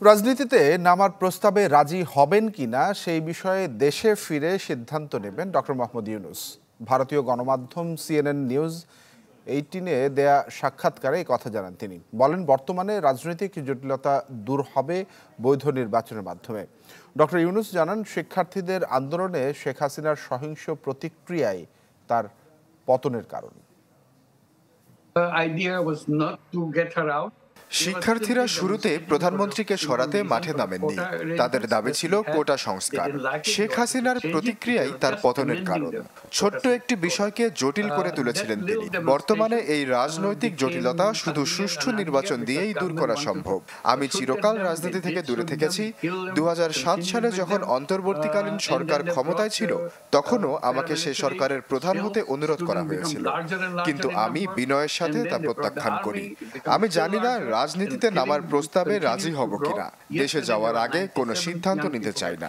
রাজনীতিতে নামার প্রস্তাবে রাজি হবেন কিনা সেই বিষয়ে দেশে ফিরে সিদ্ধান্ত নেবেন ডক্টর মোহাম্মদ ইউনূস। ভারতীয় গণমাধ্যম CNN নিউজ 18-এ দেয়া সাক্ষাৎকারে এই কথা জানান তিনি। বলেন, বর্তমানে রাজনৈতিক জটিলতা দূর হবে বৈধ নির্বাচনের মাধ্যমে। ডক্টর ইউনূস জানান, শিক্ষার্থীদের আন্দোলনে শেখ হাসিনার সহিংস প্রতিক্রিয়াই তার পতনের কারণ। শিক্ষার্থীরা শুরুতে প্রধানমন্ত্রীকে সরাতে মাঠে নামেননি। তাদের দাবি ছিল কোটা সংস্কার। শেখ হাসিনার প্রতিক্রিয়াই তার পতনের কারণ। ছোট্ট একটি বিষয়কে জটিল করে তুলেছিলেন তিনি। বর্তমানে এই রাজনৈতিক জটিলতা শুধু সুষ্ঠু নির্বাচন দিয়েই দূর করা সম্ভব। আমি চিরকাল রাজনীতি থেকে দূরে থেকেছি। 2007 সালে যখন অন্তর্বর্তীকালীন সরকার ক্ষমতায় ছিল, তখনও আমাকে সে সরকারের প্রধান হতে অনুরোধ করা হয়েছিল, কিন্তু আমি বিনয়ের সাথে তা প্রত্যাখ্যান করি। আমি জানি না রাজনীতিতে নামার প্রস্তাবে রাজি হব কিনা। দেশে যাওয়ার আগে কোনো সিদ্ধান্ত নিতে চাই না।